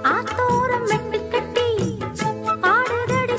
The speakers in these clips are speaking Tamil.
ஆத்தோரம் மெட்டு கட்டி பாடுதடி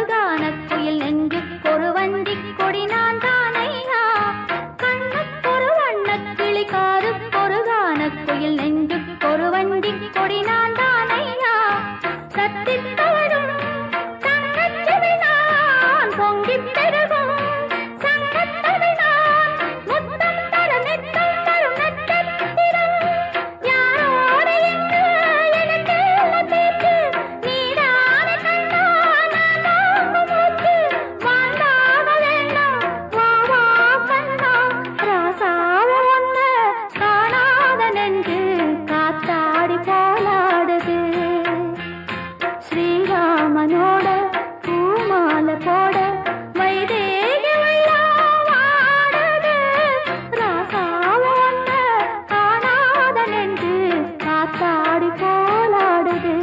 கானக்குயில் நெஞ்சுக்கொரு வஞ்சிக் கொடி நான் தானையா கண்ணுக்கொரு வண்ணக் கிளி காதுக்கொரு கானக்குயில் நெஞ்சுக்கொரு வஞ்சிக் கொடி நான் தானையா சத்தித் தவழும் தங்கச் செவி நான் பொங்கிப் பெருகும் சங்கத் தமிழ் நான் முத்தம் தரும் நெத்தம் தரும் நட்சத்திரம் யாரோடு இங்கு எனக்கெல்ல பேச்சு நீதானே கண்ணா நான் தாங்கும் மூச்சு வாழ்ந்தாக வேண்டாம் வா வா கண்ணா ராசாவ ஒன்ன காணாத நெஞ்சு காத்தாடி போலாடுது ஸ்ரீராமனோட பூமாலை போட வைதேகி வெள்ளம் ஆடுது ராசாவ ஒன்ன காணாத நெஞ்சு காத்தாடி போலாடுது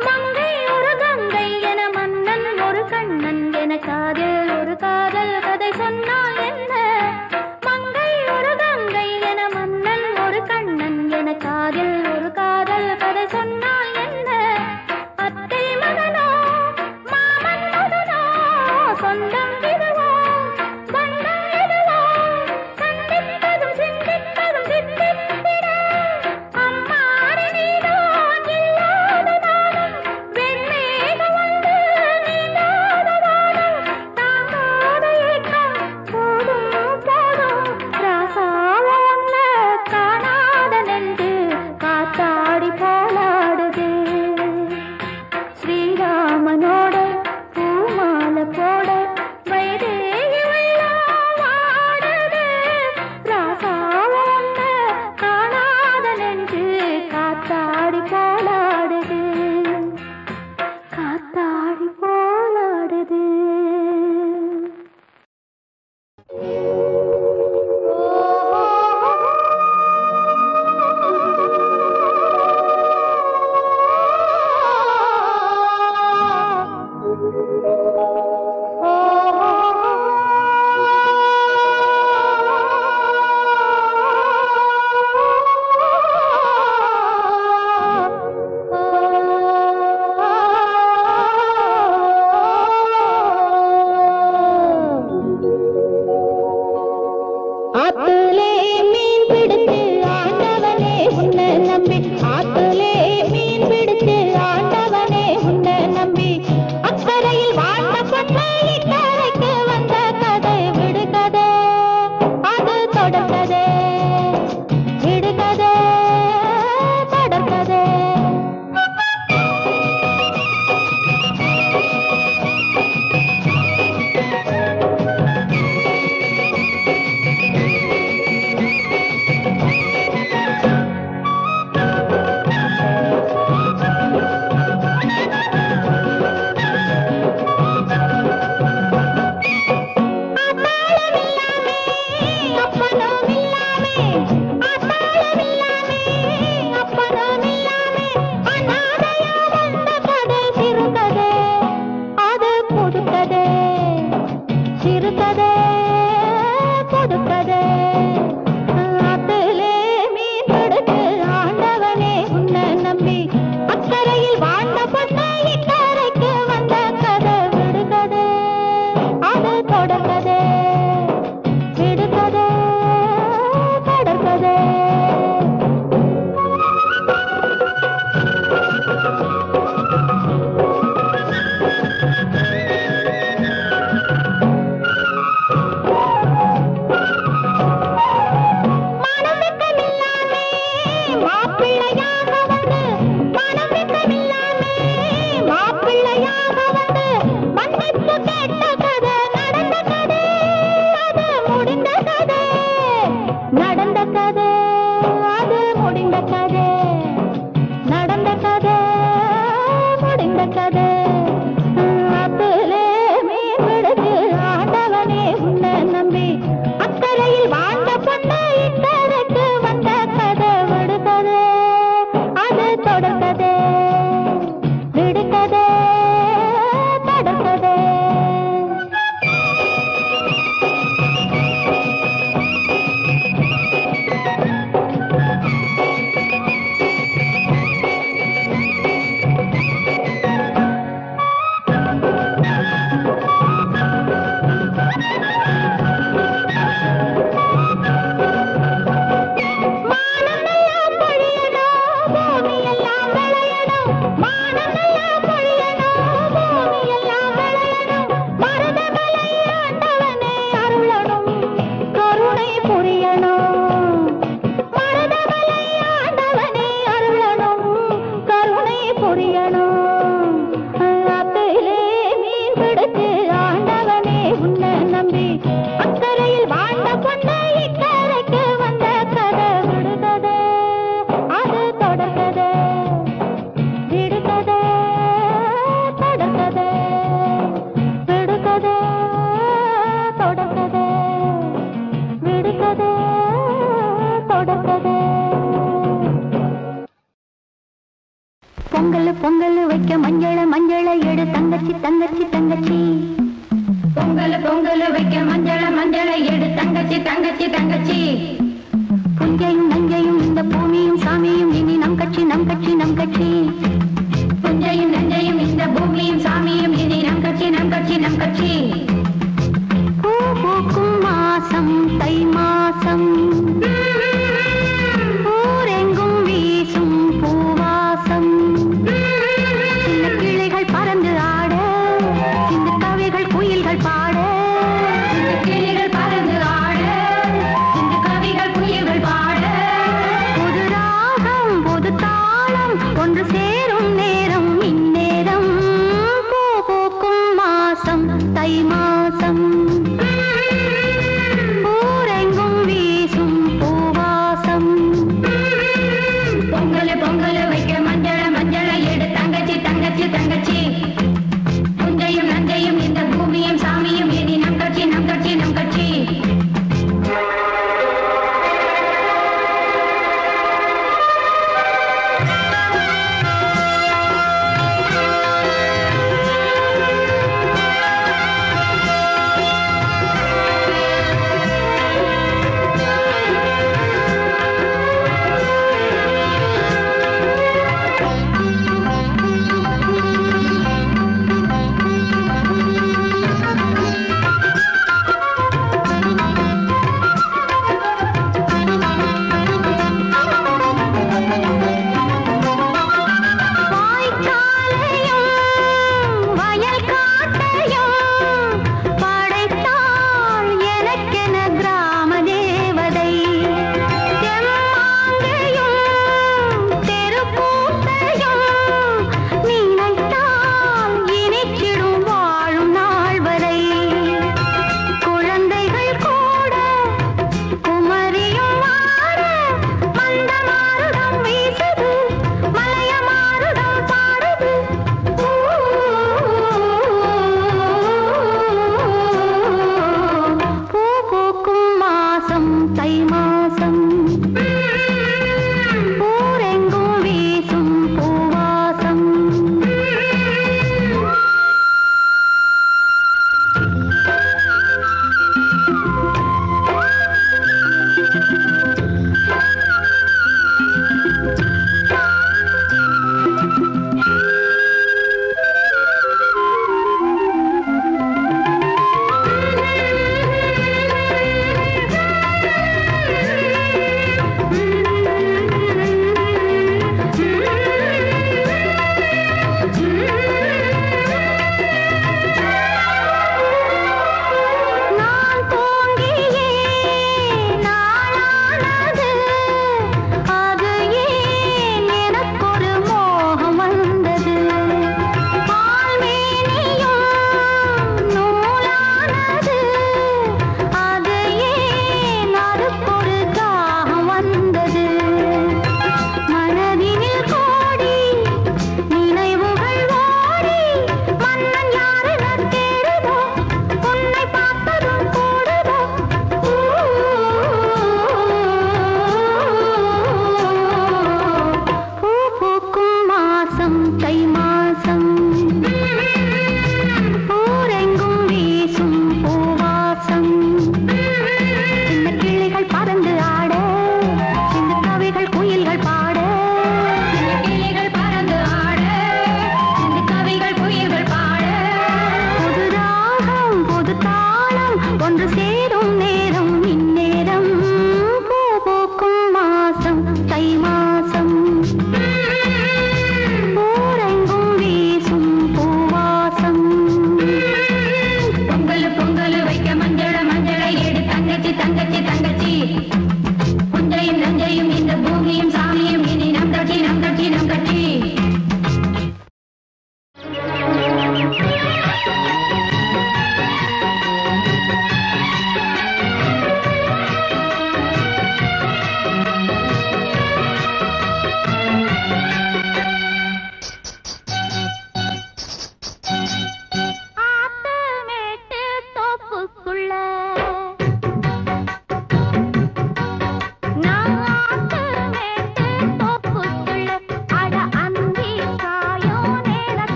மங்கை ஒரு கங்கை என மன்னன் ஒரு கண்ணன் என காதல் ஒரு காதல் கதை சொன்னால் என்ன மங்கை ஒரு கங்கை என மன்னன் ஒரு கண்ணன் என காதல் ஒரு காதல் கதை சொன்னால் என்ன அத்தை மகனோ மாமன் மகனோ சொந்தம் இதுவோ பந்தம் எதுவோ சந்திப்பதும் சிந்திப்பதும் சித்தித்திட அம்மாடி நீதான் இல்லாத நாளும் வெண்மேகம் வந்து நீங்காத வானம் தாங்காத ஏக்கம் போதும் போதும் ராசாவ ஒன்ன காணாத நெஞ்சு பொங்கல் பொங்கல் வைக்க மஞ்சள மஞ்சள எடு தங்கச்சி தங்கச்சி தங்கச்சி. பொங்கல் பொங்கல் வைக்க மஞ்சள மஞ்சள எடு தங்கச்சி தங்கச்சி தங்கச்சி. புஞ்சையும் நஞ்சையும் இந்த பூமியும் சாமியும் இனி நம் கட்சி நம் கட்சி நம் கட்சி. புஞ்சையும் நஞ்சையும் இந்த பூமியும் சாமியும் இனி நம் கட்சி நம் கட்சி நம் கட்சி. பூ பூக்கும் மாசம் தை மாசம் ஊரெங்கும் வீசும் பூவாசம். சின்ன கிளைகள் பறந்து ஆட சின்ன கவிகள் குயில்கள் பாட. சின்ன கிளைகள் பறந்து ஆட சின்ன கவிகள் குயில்கள் பாட. புது ராகம் புது தாளம் ஒன்று சேரும் நேரம் இந்நேரம். பூ பூக்கும் மாசம் தை மாசம் ஊரெங்கும் வீசும்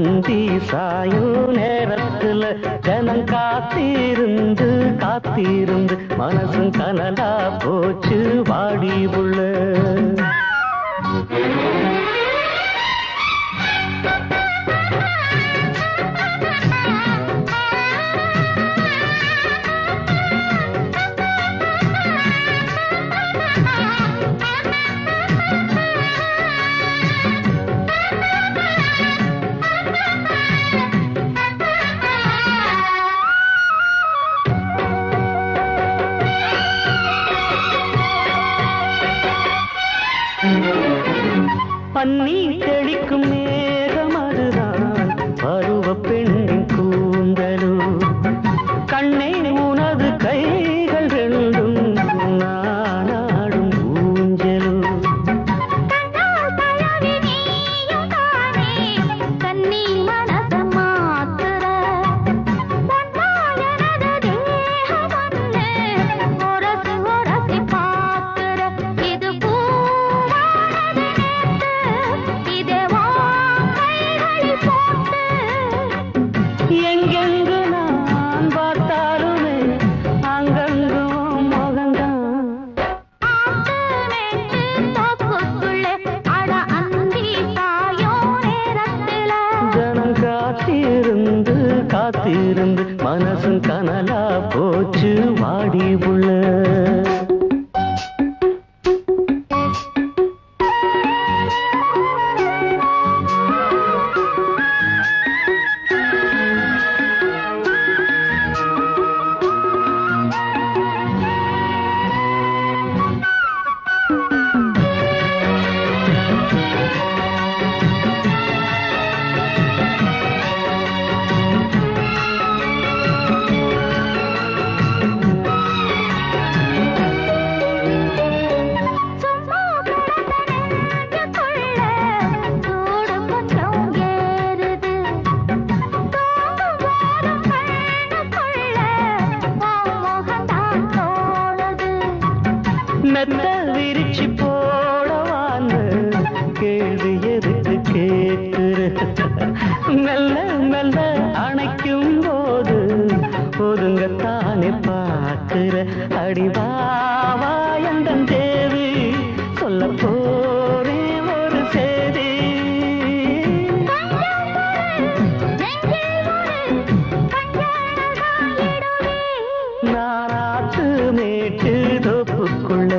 அந்தி சாயும் நேரத்துல ஜனம் காத்திருந்து காத்திருந்து மனசும் கனலா போச்சு வாடி புள்ள. பன்னி தெளிக்கும் மேகம் அதுதான் பருவ பெண்ணின் கூந்தலோ. கண்ணே உனது கைகள் ரெண்டும் நானாடும் ஊஞ்சலோ. காத்திருந்து மனசும் கனலா போச்சு வாடி புள்ள. மெத்த விரிச்சு போடவான்னு கேள்வி எதுக்கு கேட்குற? மெல்ல மெல்ல அணைக்கும் போது ஒதுங்கத்தானே பார்க்கிற. அடிவாவா எந்தன் தேவி சொல்ல போறேன் ஒரு செய்தி. நாராத்து மேட்டு தோப்புக்குள்ள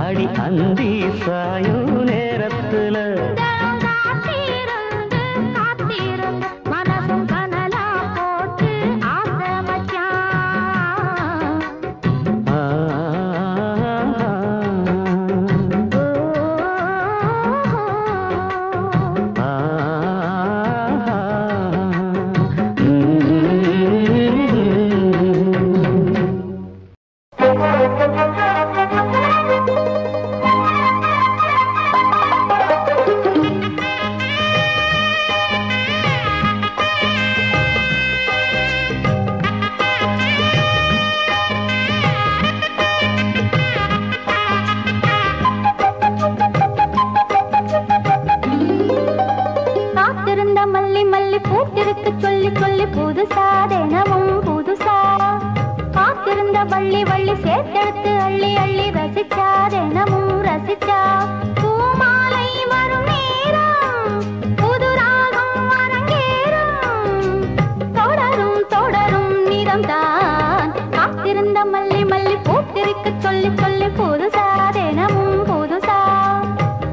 அடி அந்தி சாயும் நேரத்துல மனசும் கனலா போட்டு ஆசமச்சான். பூத்திருக்கு சொல்லி சொல்லி புதுசா தினமும் புதுசா காத்திருந்த வள்ளி வள்ளி சேர்த்தெடுத்து அள்ளி அள்ளி ரசிச்சா தினமும் ரசிச்சா. பூமாலை வரும் நேரம் புது ராகம் அரங்கேறும் தொடரும் தொடரும் நிறம் தான். காத்திருந்த மல்லி மல்லி பூத்திருக்கு சொல்லி சொல்லி புதுசா தினமும் புதுசா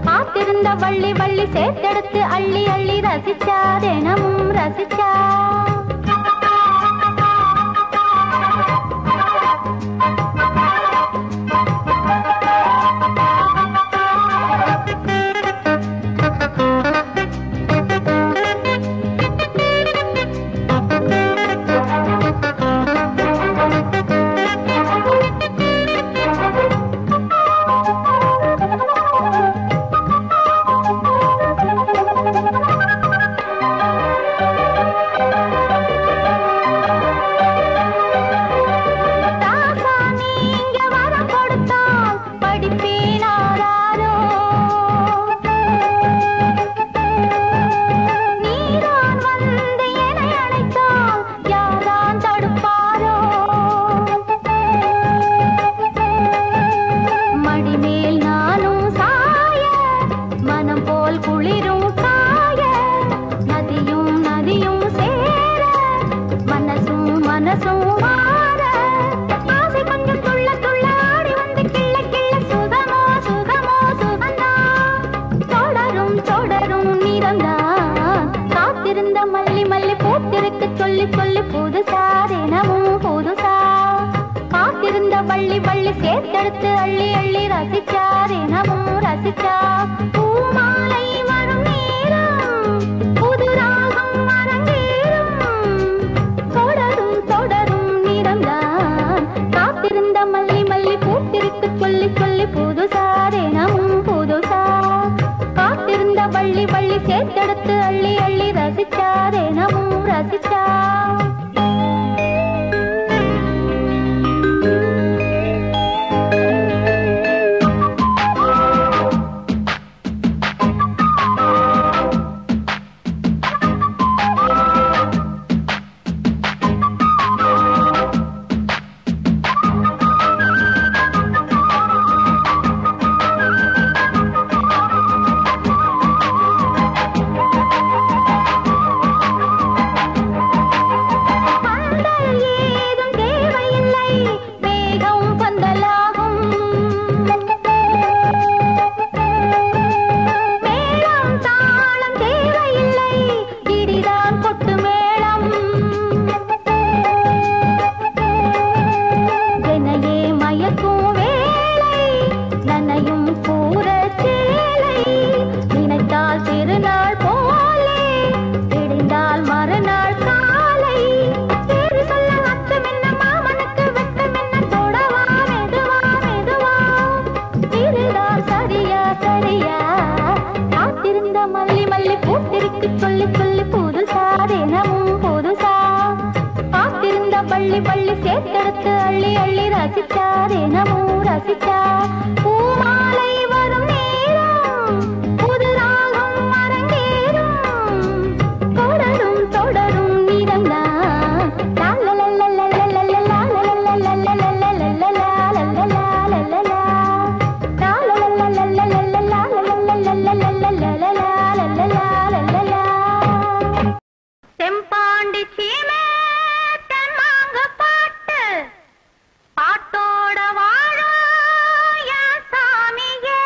காத்திருந்த வள்ளி வள்ளி சேர்த்தெடுத்து அள்ளி அள்ளி ரசிச்சா தினமும் ரசிச்சா. மல்லி மல்லி பூத்திருக்கு சொல்லி சொல்லி புதுசா தினமும் புதுசா காத்திருந்த வள்ளி வள்ளி சேர்த்தெடுத்து அள்ளி அள்ளி ரசிச்சா தினமும் ரசிச்சா பூமாலை வரும் நேரம் புது ராகம் அரங்கேறும் தொடரும் தொடரும் நிறம்தான் காத்திருந்த மல்லி மல்லி பூத்திருக்கு சொல்லி சொல்லி புதுசா தினமும் புதுசா காத்திருந்த வள்ளி வள்ளி சேர்த்தெடுத்து அள்ளி அள்ளி ரசிச்சா தினமும் ரசிச்சா பாட்டோட வாழ சாமியே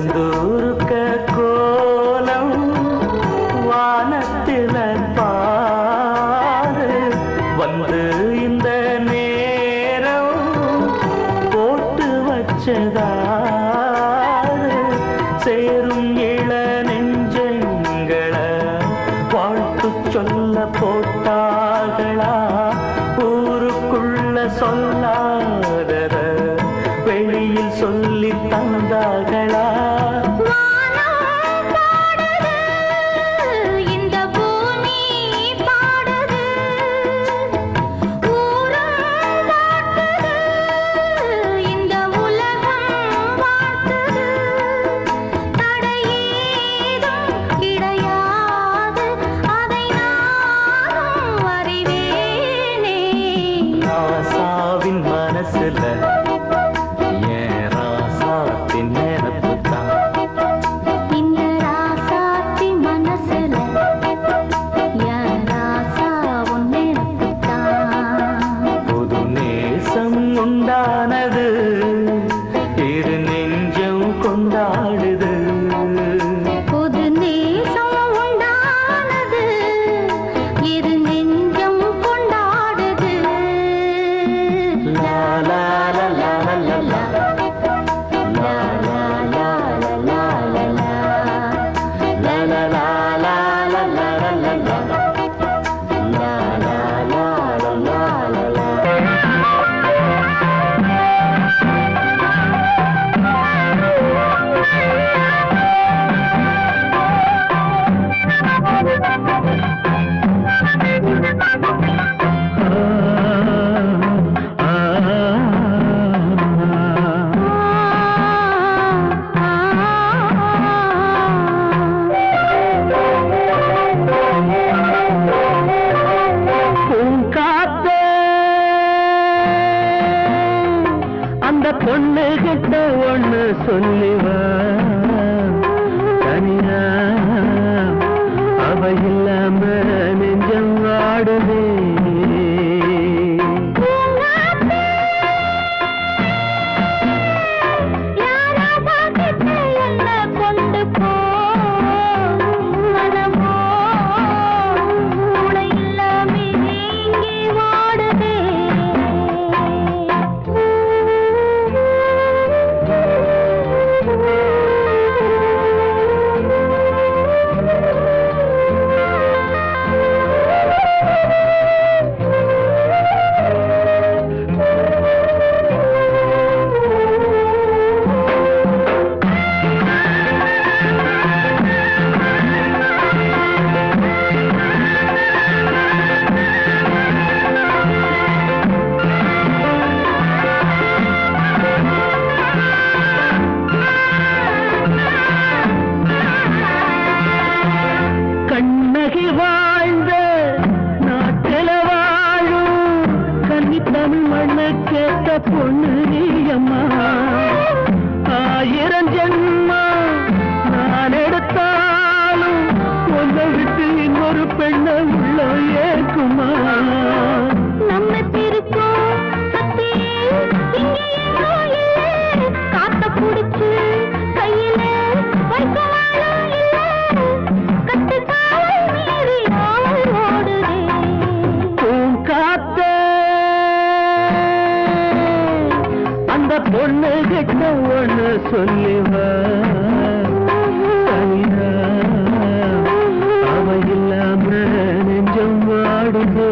செந்தூருக்க கோலம் வானத்தில பாரு வந்து இந்த நேரம் போட்டு வச்சதாரு சேரும் இள நெஞ்சங்களை வாழ்த்து சொல்ல போட்டார்களா ஊருக்குள்ள சொல்லாதத வெளியில் சொல்லி தந்தார்களா பொண்ணு கிட்ட ஒண்ணு சொல்லிவா தனியா அவ இல்லாம நெஞ்சம் வாடுதே பொண்ணு நீயம்மா ஆயிரம் ஜென்மா நான் எடுத்தாலும் ஒன்றை விட்டு இன்னொரு பெண்ணை உள்ள ஏற்குமா நம்ம திருப்போம் காத்த புடிச்சு கையில பொண்ணு கிட்ட ஒண்ணு சொல்லிவா அவ இல்லாம நெஞ்சம் வாடுதே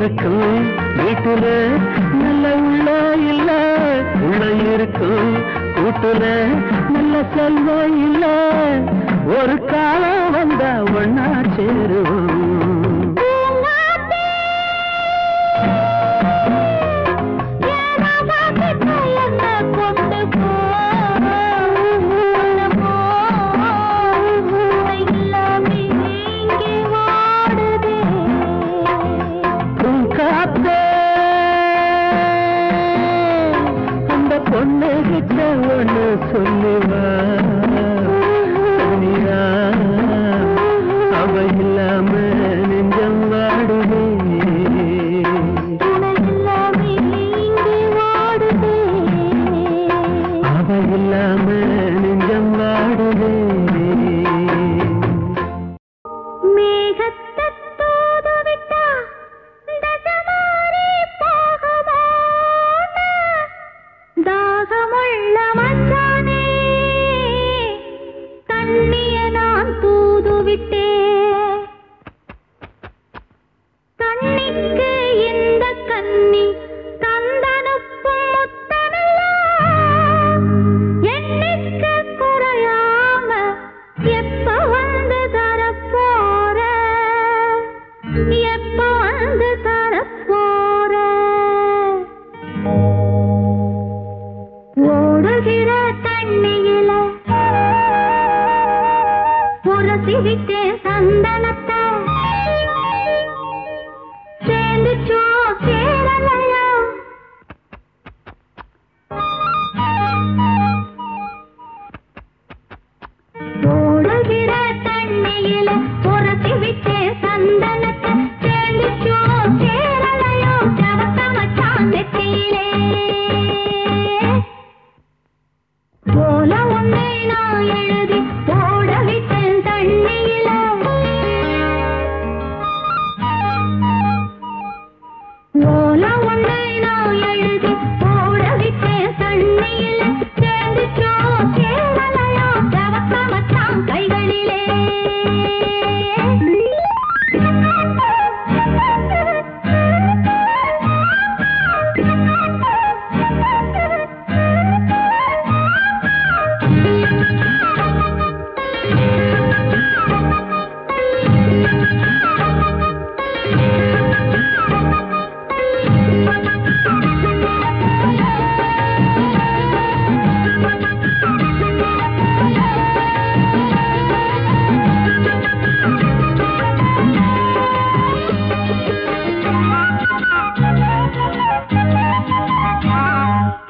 இருக்கும் வீட்டுல நல்ல உள்ள இல்ல, உள்ள இருக்கும் கூட்டுல நல்ல செல்வம் இல்ல, ஒரு காலம் வந்தா ஒன்னா சேருவோம். பொண்ணுகிட்ட ஒண்ணு சொல்லுவா சனியா, அவ இல்லாம நெஞ்சம் வாடுவே, அவ இல்லாம நெஞ்சம் வாடுவே.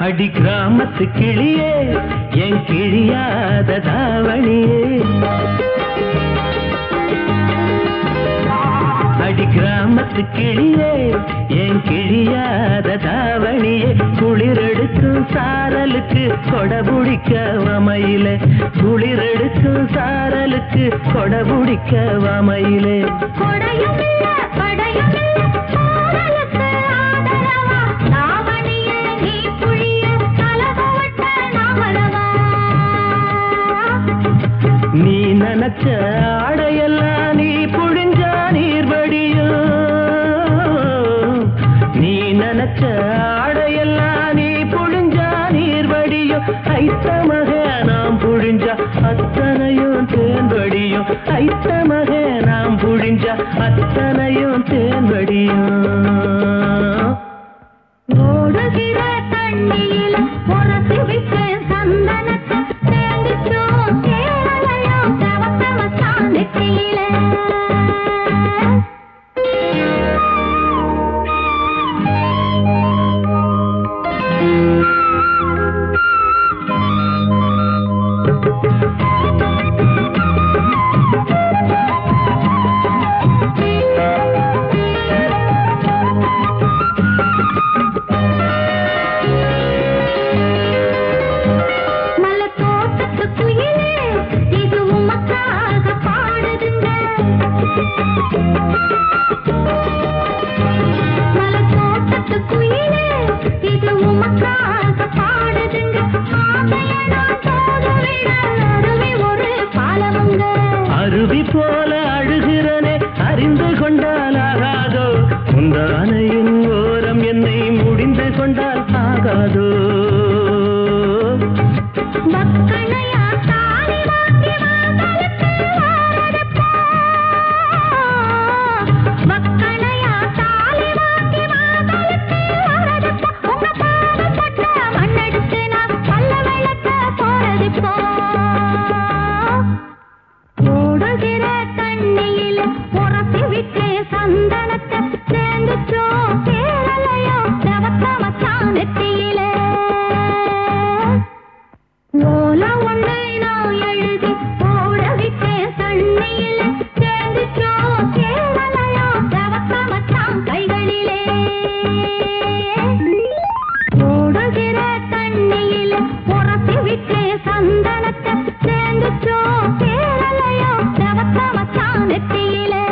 அடி கிராமத்து கிளியே என் கிழியாத தாவணியே, அடி கிராமத்து கிளியே என் கிழியாத தாவணியே, குளிரெடுக்கும் சாரலுக்கு கொடபுடிக்க வமையிலே, குளிரெடுக்கும் சாரலுக்கு கொடபுடிக்க வமையிலே, நீ நினைச்ச ஆடையெல்லாம் நீ புழிஞ்சா நீர் வடியும், நீ நினைச்ச ஆடையெல்லாம் நீ புழிஞ்சா நீர் வடியும், ஐத்தமக நாம் புழிஞ்சா அத்தனையும் தேன் வடியும், ஐத்தமக நாம் புழிஞ்சா அத்தனையும் தேன் வடியும். ஓடுகிற தண்ணியில உரசி விட்டு சந்தனத்தை அருவி போல அழுகிறனே அறிந்து கொண்டாலாகாதோ, உந்தானை சந்தனத்தை சேர்ந்துச்சோ சேரலையோ செவத்த மச்சான் நெத்தியிலே ஓல ஒன்றை நான் எழுதி போட விட்டேன் தண்ணியிலே சேர்ந்துச்சோ சேரலையோ செவத்த மச்சான் கைகளிலே ஓடுகிற தண்ணியிலே உரசி விட்டேன் சந்தனத்தை சேர்ந்துச்சோ சேரலையோ செவத்த மச்சான் நெத்தியிலே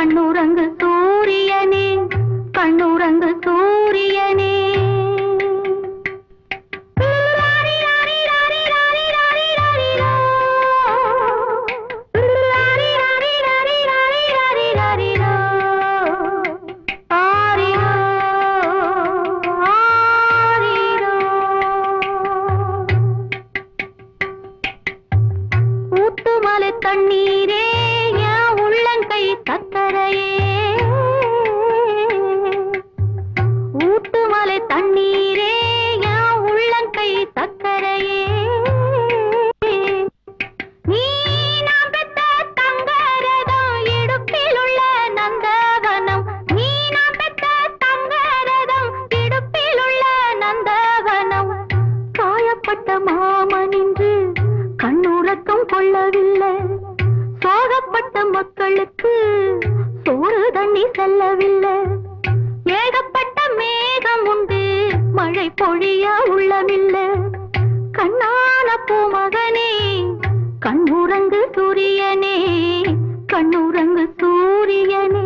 கண்ணுறங்கு சூரியனே கண்ணுறங்கு சூரியனே தண்ணீரே என் உள்ளங்கை சக்கரையே ஊட்டுமலை தண்ணீரே என் உள்ளங்கை சக்கரையே நீ நாம் பெற்ற தங்கரதம் இடுப்பில் உள்ள நந்தவனம் நீ நாம் பெற்ற தங்கரதம் இடுப்பில் உள்ள நந்தவனம் காயப்பட்ட மாமனின்று கண்ணுறக்கம் கொள்ளவில்லை சோகப்பட்ட மக்களுக்கு சோறு தண்ணி செல்லவில்லை ஏகப்பட்ட மேகம் உண்டு மழை பொழிய உள்ளமில்லை கண்ணான பூமகனே கண்ணுறங்கு சூரியனே கண்ணுறங்கு சூரியனே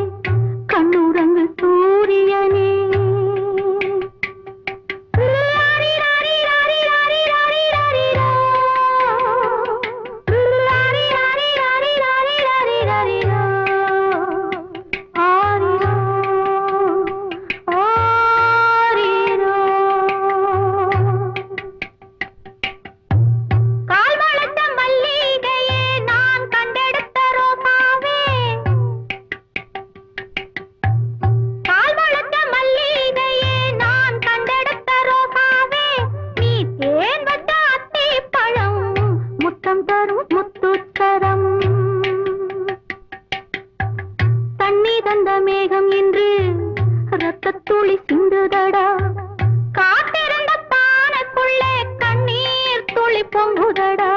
கண்ணுறங்கு சூரியனே மேகம் இன்று ரத்தத்துளி சிந்துதடா காத்திருந்த பானைக்குள்ளே கண்ணீர் துளி பொங்குதடா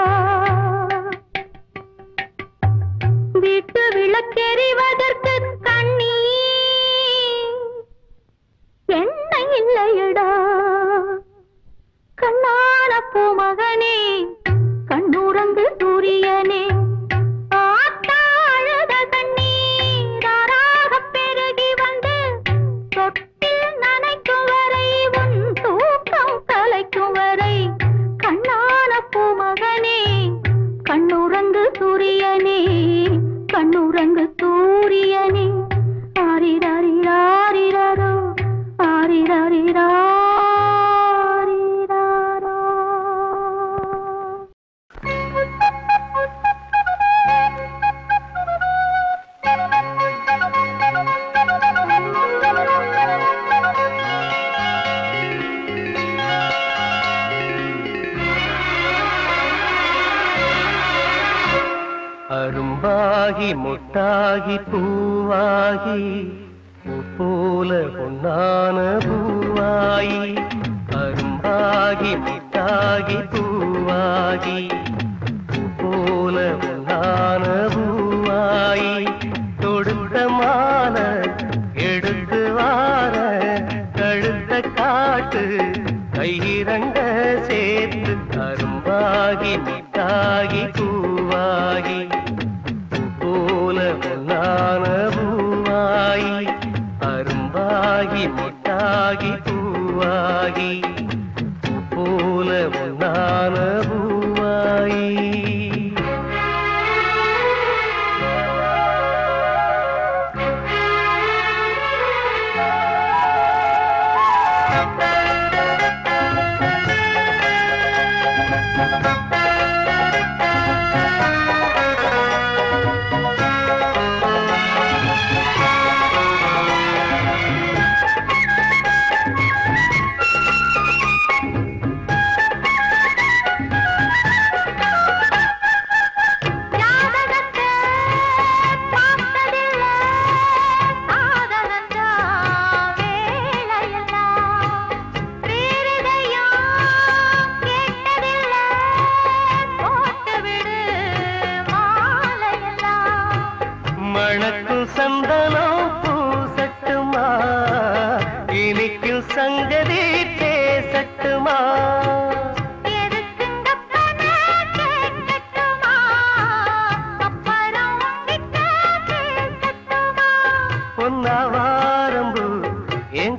வீட்டு விளக்கெறிவதற்கு கண்ணீர் எண்ணெய் இல்லையடா கண்ணான பூமகனே கண்ணுறங்கு சூரியனே கண்ணுறங்கு சூரியனே கண்ணுறங்கு சூரியனே ஆரிராரிராரிராரோ ஆரிராரிராரிராரோ அரும்பாகி முட்டாகி பூவாகி போல பொன்னான பூவாயி அரும்பாகி முட்டாகி பூவாகி போல பொன்னான பூவாயி தொடுத்த மால எடுத்து வார கழுத்த காட்டு கையிரண்ட சேர்த்து அரும்பாகி முட்டாகி பூவாகி போல பொன்னான பூவாயி அரும்பாகி முட்டாகி பூவாகி போல பொன்னான பூவாயி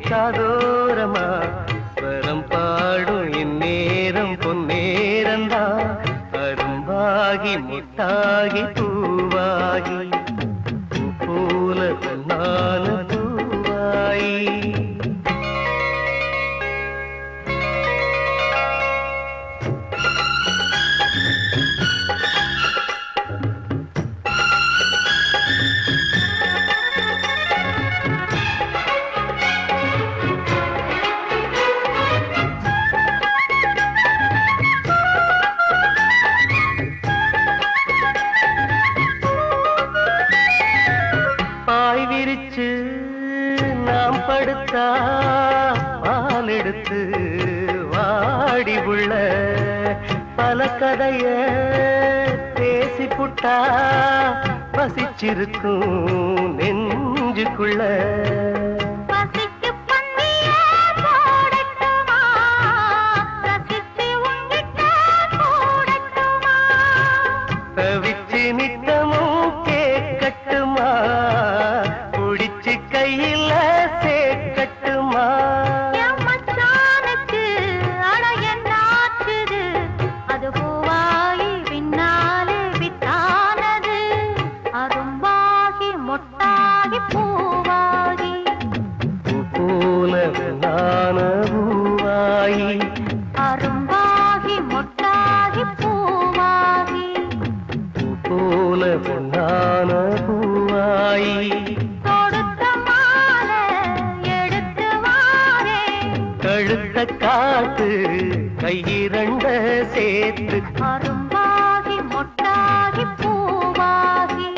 காதோரமா ஸ்வரம் பாடும் இந்நேரம் பொன்னேரந்தா அரும்பாகி முட்டாகி பூவாகி பூ போல பொன்னான பூவாயி நாம் படுத்தா பால் எடுத்து வாடி உள்ள பல கதைய பேசி புட்டா பசிச்சிருக்கும் நெஞ்சுக்குள்ள தவிச்சு நித்தமும் கேட்கட்டுமா பிடிச்சு கையில சேர்க்கட்டுமா அது பூவாயி பின்னாலே வித்தானது அரும்பாகி மொட்டாகி பூவாகி பூல நான பூவாயி அரும்பாகி மொட்டாகி பூவாகி பூல பொன்னான பூவாயி தொடுத்த மாலை எடுத்து வாரே கழுத்த காத்து கையிரண்ட சேர்த்து அரும்பாகி மொட்டாகி பூவாகி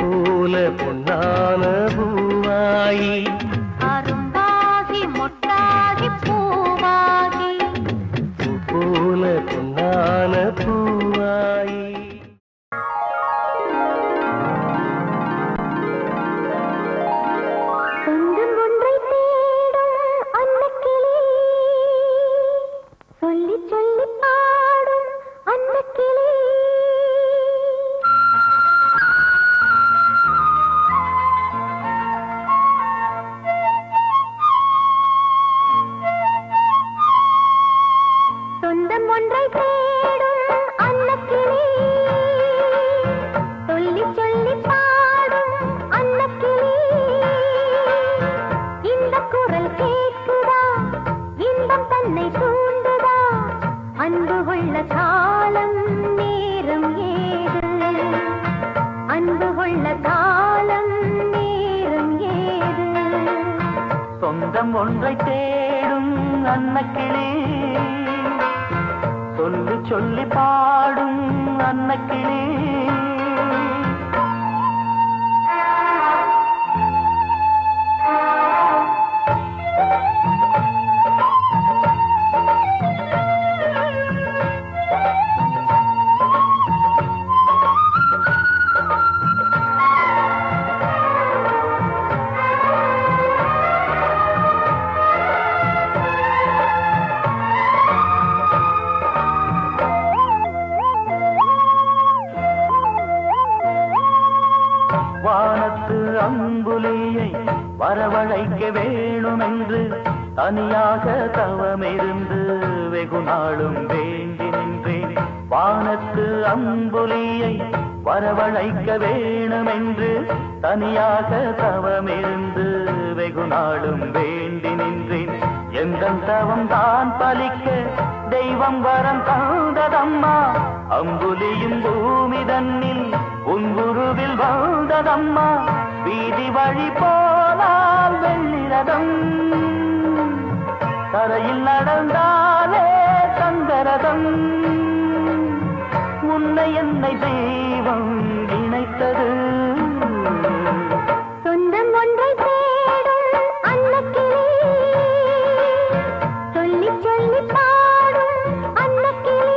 பூல பொன்னான பூவாயி அரும்பாகி மொட்டாகி பூவாகி பூல பொன்னான பூவாயி சொந்தம் ஒன்றை தேடும் அன்னக்கிளி சொல்லி சொல்லி பாடும் அன்னக்கிளி சொந்தம் ஒன்றை தேடும் அன்னக்கிளி சொல்லி சொல்லி பாடும் அன்னக்கிளி இந்த குரல் கேட்குதா இன்பம் தன்னை தூண்டுதா அன்பு கொள்ள காலம் நேரம் ஏது அன்பு கொள்ள காலம் நேரம் ஏது சொந்தம் ஒன்றை தேடும் அன்னக்கிளி சொல்லி சொல்லி பாடும் அன்னக்கிளி வானத்து அம்புலியை வரவழைக்க வேணுமென்று தனியாக தவமிருந்து வெகு நாளும் வேண்டி நின்றேன். வானத்து அம்புலியை வரவழைக்க வேணுமென்று தனியாக தவமிருந்து வெகு நாளும் வேண்டி நின்றேன். எந்த தவம் தான் பலிக்க தெய்வம் வரம் தந்ததம்மா. அம்புலியும் பூமி தன்னில் உன் குருவில் வாழ்ந்ததம்மா. வீதி வழி போனால் வெள்ளிரதம், தரையில் நடந்தாலே சங்கரதம். உன்னை என்னை தெய்வம் இணைத்தது. சொந்தம் ஒன்றை தேடும் அன்னக்கிளி, சொல்லி சொல்லி பாடும் அன்னக்கிளி.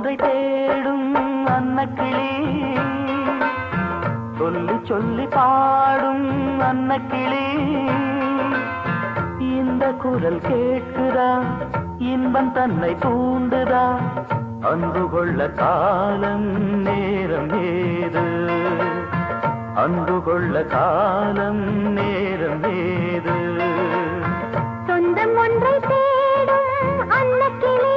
ஒன்றை தேடும் அன்னக்கிளி, சொல்லி சொல்லி பாடும் அன்னக்கிளி, இந்த குரல் கேட்குதா, இன்பம் தன்னை தூண்டுதா, அன்பு கொள்ள காலம் நேரம் ஏது, அன்பு கொள்ள காலம் நேரம் ஏது. சொந்தம் ஒன்றை தேடும் அன்னக்கிளி,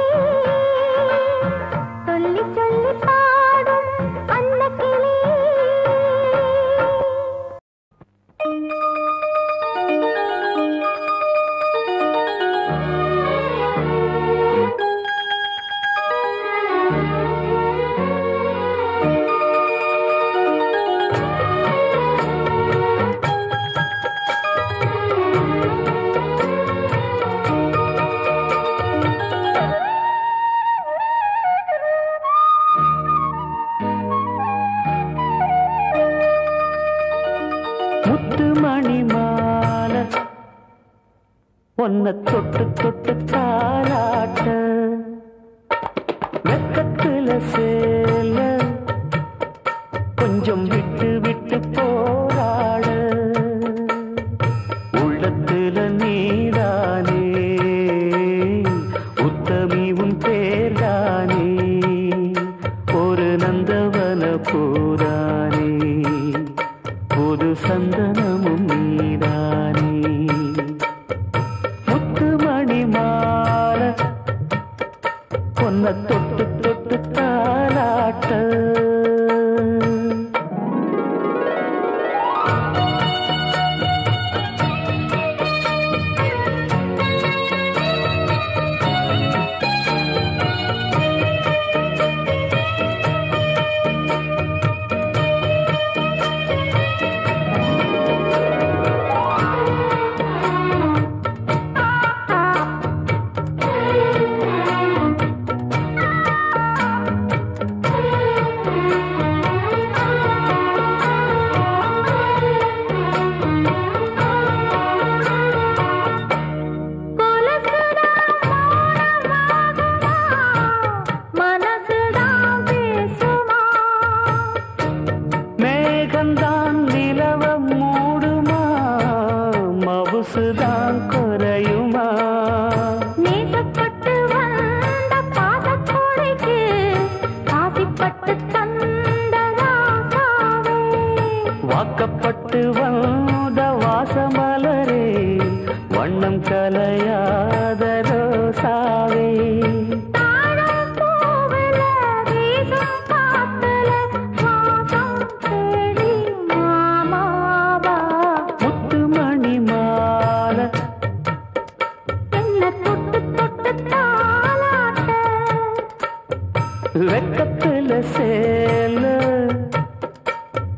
சொல்லி சொல்லி பாடும் அன்னக்கிளி. ஒன்ன தொட்டு தொட்டு தாளாட்ட, வெக்கத்துல சேல கொஞ்சம் விட்டு விட்டு போராட, உள்ளத்துல நீதானே உத்தமி உன் பேர்தானே, ஒரு நந்தவன பூரானே புது சந்தனமும் நீதானே. பொன்ன தொட்டு தொட்டு தாளாட்ட, மவுசுதான் குறையுமா, நேசப்பட்டு வந்த பாசக்கோடைக்கு ஆசைப்பட்டு தந்த ராசாவே, வாக்கப்பட்டு வந்த வாசமலரே வண்ணம் கலையாத ரோசாவே, வெக்கத்துல சேல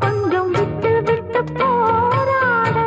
கொஞ்சம் விட்டு விட்டு போராட,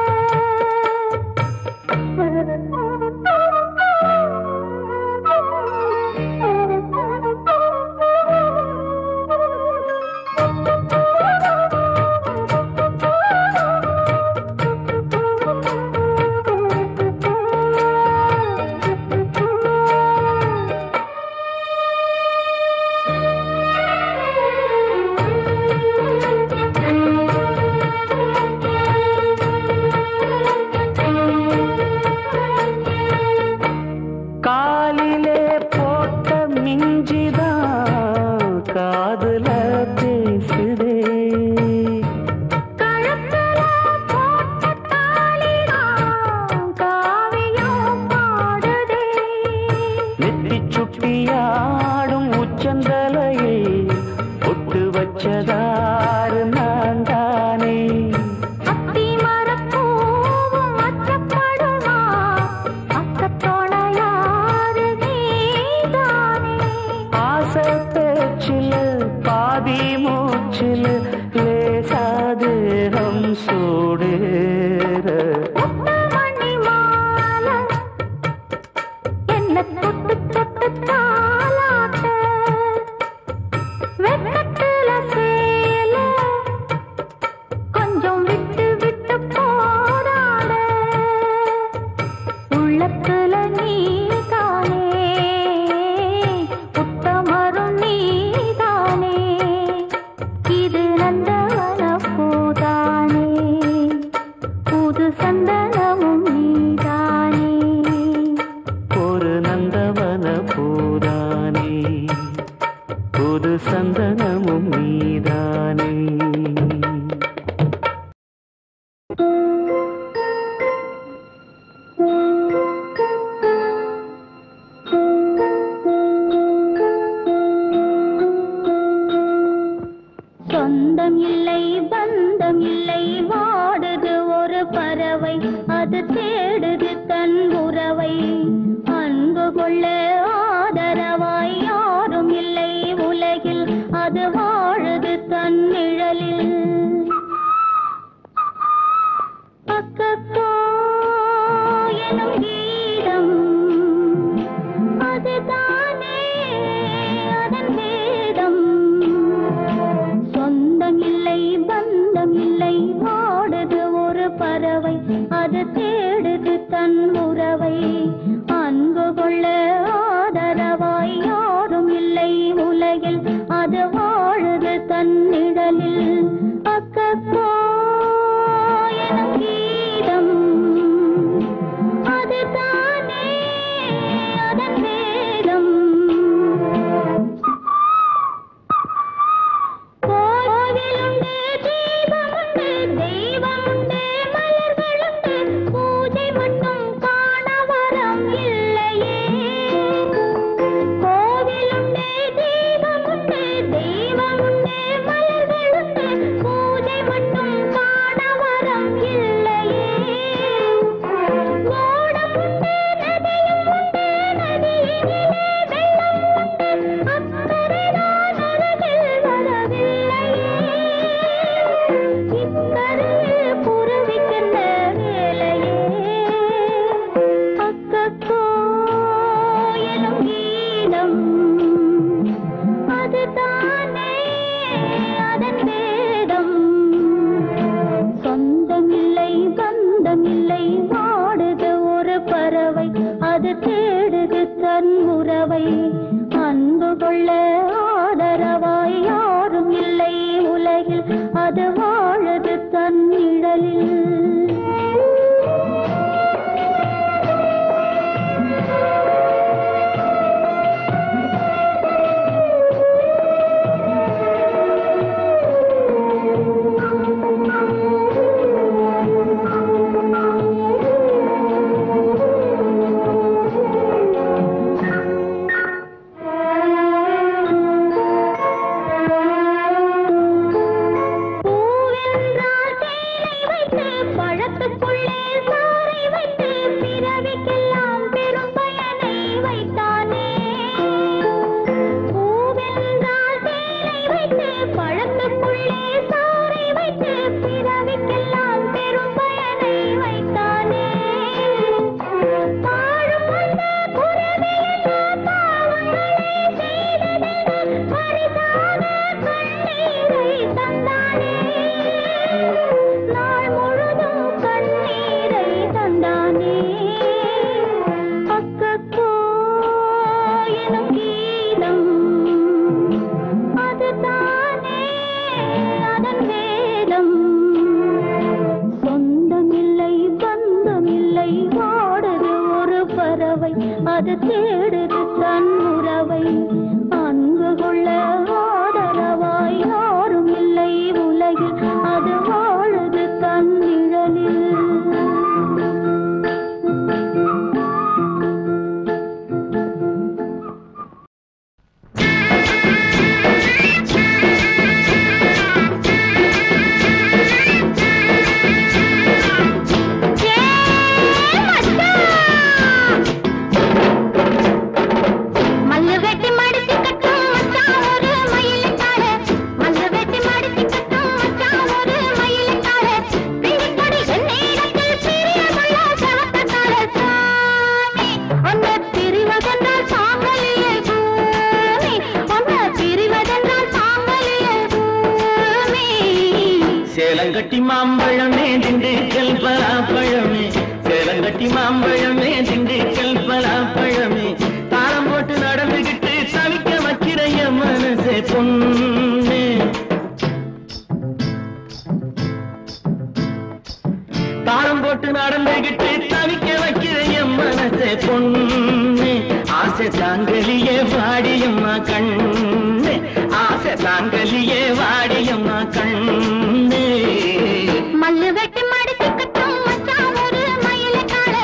தேடுது தன் உறவை அன்பு கொள்ள ஆதரவாய் யாரும் இல்லை உலகில் அது வாழுது தன் நிழலில் அக்கக்கோ எனும் கீதம் அதுதானே அதன் வேதம் சொந்தம் இல்லை பந்தம் இல்லை ஓடுது ஒரு பறவை அது தேடுது தன் உறவை அன்பு கொள்ள ஆதரவாய் யாரும் இல்லை உலகில் அது வாழுது தன் நிழலில் அக்கக்கோ எனும் கீதம் அதுதானே அதன் வேதம் கோவிலுண்டு தீபமுண்டு தெய்வமுண்டு மலர்களுண்டு பூஜை மட்டும் காண வரம் இல்லையே கோவிலுண்டு தீபமுண்டு தெய்வமுண்டு மலர்களுண்டு பூஜை மட்டும் காண வரம் இல்லையே ஓடமுண்டு நதியும் உண்டு நதியினிலே வெள்ளம் உண்டு அக்கரைதான் அருகில் வரவில்லையே இக்கரையில் குருவிக்கென்ன வேலையே அக்கக்கோ எனும் கீதம் அதுதானே அதன் வேதம் சொந்தமில்லை பந்தமில்லை வாடுது ஒரு பறவை அது தேடுது தன் உறவை அன்பு கொள்ள ஆதரவாய் யாரும் இல்லை உலகில் அது வாழுது தன் நிழலில் பூவென்றால் தேனை வைத்து பழத்துக்குள்ளே சாறை வைத்து பிறவிக்கெல்லாம் பெரும் பயனை வைத்தானே பூவென்றால் தேனை வைத்து பழத்துக்குள்ளே சாறை வைத்து பிறவிக்கெல்லாம் பெரும் பயனை வைத்தானே பாழும் வந்த குருவியெல்லாம் பாவங்களை செய்ததென பரிசாக கண்ணீரை தந்தானே நாள் முழுதும் கண்ணீரை தந்தானே அக்கக்கோ எனும் கீதம் அதுதானே அதன் வேதம் சொந்தமில்லை பந்தமில்லை வாடுது ஒரு பறவை அது தேடுது தன் உறவை அன்பு கொள்ள ஆதரவாய் யாரும் இல்லை உலகில் அது வாழுது தன் நிழலில் மல்லு வெட்டி மடிச்சு கட்டும் மச்சான் ஒரு மயிலுக்காக மல்லு வெட்டி மடிச்சு கட்டும் மச்சான் ஒரு மயிலுக்காக பிடிப்படி என்னிடத்தில் பிரியமுள்ள சவத்தக்கார சாமி ஒன்ன பிரிவதென்றால் சாங்கலியே பூமி ஒன்ன பிரிவதென்றால் சாங்கலியே பூமி சேலங்கட்டி மாம்பழமே திண்டுக்கல் பலாப்பழமே சேலங்கட்டி மாம்பழமே திண்டுக்கல் பலாப்பழமே தாளம் போட்டு நடந்துகிட்டு தவிக்க வைக்கிற என் மனசே பொண்ணு தாளம் போட்டு நடந்துகிட்டு தவிக்க வைக்கிற என் மனசே பொண்ணு ஆசை தாங்கலியே வாடியம்மா கண்ணு ஆசை தாங்கலியே வாடியம்மா கண்ணு மல்லு வெட்டி மடிச்சு கட்டும் மச்சான் ஒரு மயிலுக்காக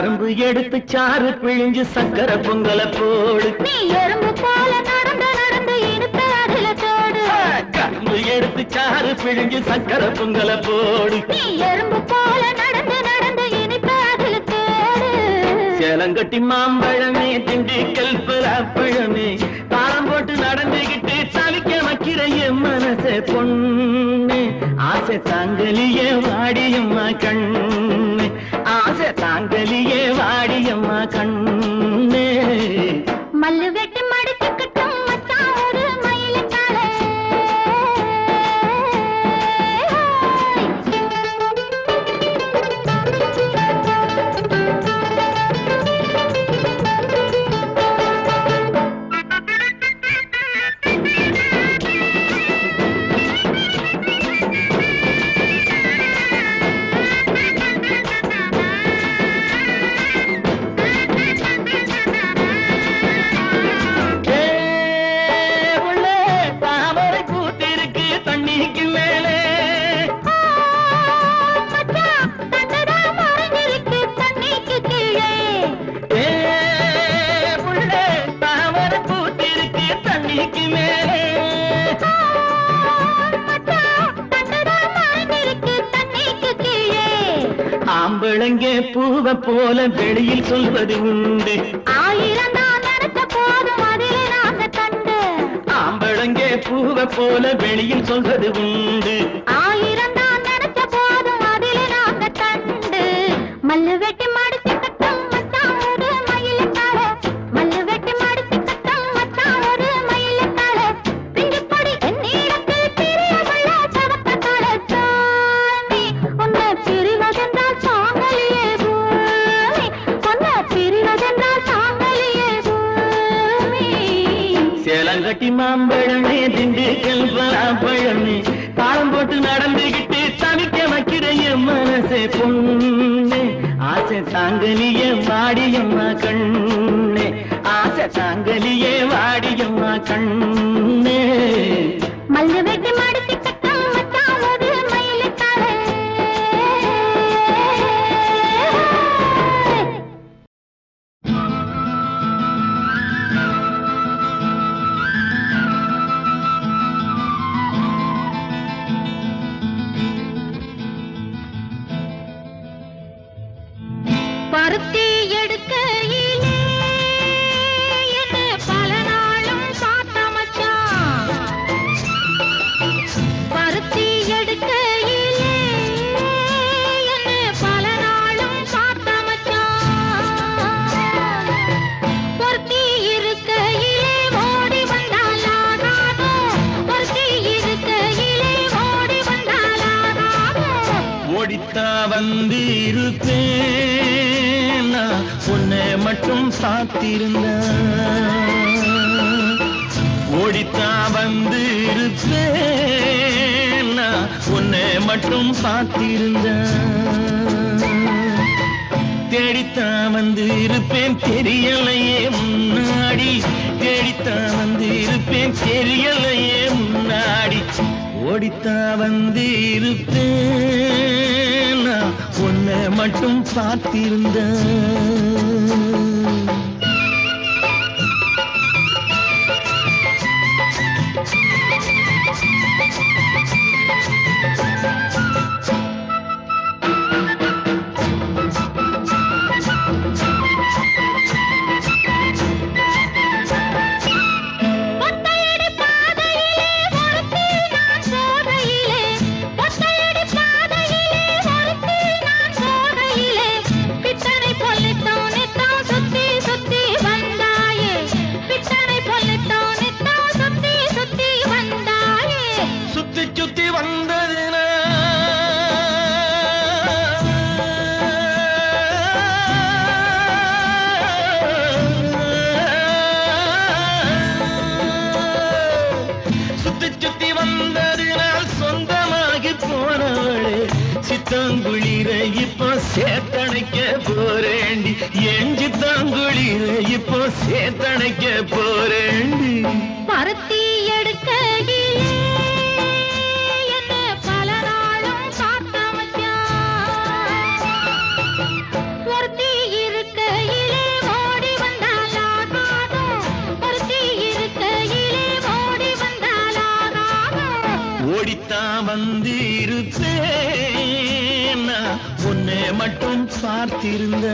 கரும்பு எடுத்து சாறு பிழிஞ்சு சக்கரை பொங்கல போடு. நீ எறும்பு போல நடந்து நடந்து இனிப்பு அதில தோடு. கரும்பு எடுத்து சாறு பிழிஞ்சு சக்கரை பொங்கல போடு. நீ எறும்பு போல நடந்து நடந்து இனிப்பு அதில தோடு. சேலங்கட்டி மாம்பழமே திண்டுக்கல் பலாப்பழமே தாளம் போட்டு நடந்துகிட்டு தவிக்க வைக்கிற என் மனசே பொண்ணு. ஆசை தாங்கலியே வாடியம்மா கண்ணு. ஆசை தாங்கலியே வாடியம்மா கண்ணு. மல்லு வெட்டி மடிச்சுக்கிட்டும் மச்சான் ஒரு மயிலுக்காலே. ஆம்பளங்கே பூவ போல வெளியில் சொல்வது உண்டு. ஆயிரம் தான் நினைச்ச போதும் அதிலே நாங்க கண்டு. ஆம்பளங்கே பூவ போல வெளியில் சொல்வது உண்டு. ஆயிரம் தான் நினைச்ச போதும் அதிலே நாங்க கண்டு. மல்லு வெட்டி மடிச்சுக்கிட்டும் மச்சான் ஒரு மயிலுக்காலே. மல்லு வெட்டி மடிச்சுக்கிட்டும் மச்சான் ஒரு மயிலுக்காலே. பிஞ்சு பொடி என்னிடத்தில் பிரியமுள்ள சவக்கத்தாலே. சாமி உன்னை பிரிவதென்றால் சாங்கலியே பூமி. உன்னை பிரிவதென்றால் சாங்கலியே பூமி. சேலங்கட்டி மாம்பழமே திண்டுக்கல் பலாப்பழமே தாளம் போட்டு நடந்துகிட்டு தவிக்க வைக்கிற என் மனசே பொண்ணு. ஆசை தாங்கலியே வாடியம்மா கண்ணு. ஆசை தாங்கலியே வாடியம்மா கண்ணு. மல்லு வெட்டி மடிச்சுக்கிட்டும் மச்சான் ஒரு மயிலுக்காலே. பருத்தி எடுக்கையிலே என்ன பல நாளும் பார்த்த மச்சான். பருத்தி எடுக்கையிலே என்ன பல நாளும் பார்த்த மச்சான். பொருத்தி இருக்கையிலே ஓடி வந்தால் ஆகாதோ. பொருத்தி இருக்கையிலே ஓடி வந்தால் ஆகாதோ. ஓடித்தா வந்து இருப்பேன் உன்னை மட்டும் சாத்திருந்த. ஓடித்தா வந்து இருப்பேன் உன்னை மட்டும் சாத்திருந்த. தேடித்தான் வந்து இருப்பேன் தெரியலையே முன்னாடி. தேடித்தான் வந்து இருப்பேன் தெரியலையே முன்னாடி. ஓடித்தான் வந்து இருப்பேன் உன்னை மட்டும் பார்த்திருந்த. சித்தாங்குளிர இப்போ சேத்தணைக்க போறேண்டி. எஞ்சி தாங்குளிர இப்போ சேத்தணைக்க போறேண்டி. பருத்தி எடுக்கையிலே என்ன பல நாளும் பார்த்த மச்சான். பொருத்தி இரு ஓடித்தான் வந்திருப்பேன் நான் உன்னை மட்டும் பார்த்திருந்த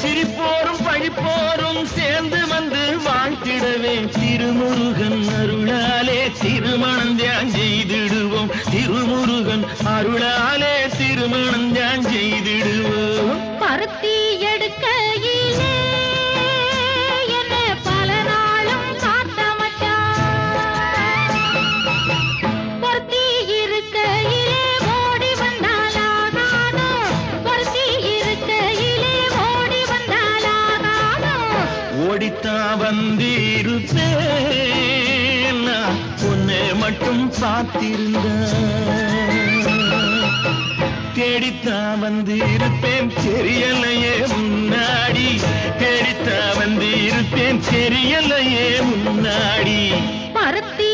சிரிப்போரும் பழிப்போரும் சேர்ந்து வந்து வாழ்த்திடவே திருமுருகன் அருளாலே திருமணம் தியான் செய்திடுவோம் திருமுருகன் அருளாலே திருமணம் தியான் செய்திடுவோம் பருத்தி எடுக்கையிலே என்ன பல நாளும் காத்த மச்சான் பருத்தி இருக்கையிலே ஓடி வந்தாலாகாதோ பருத்தி இருக்கையிலே ஓடி வந்தாலாகாதோ ஓடித்தான் வந்திருப்பேன் நான் உன்னை மட்டும் பார்த்திருந்த தேடித்தான் வந்திருப்பேன் தெரியலையே முன்னாடி தேடித்தான் வந்திருப்பேன் தெரியலையே முன்னாடி பருத்தி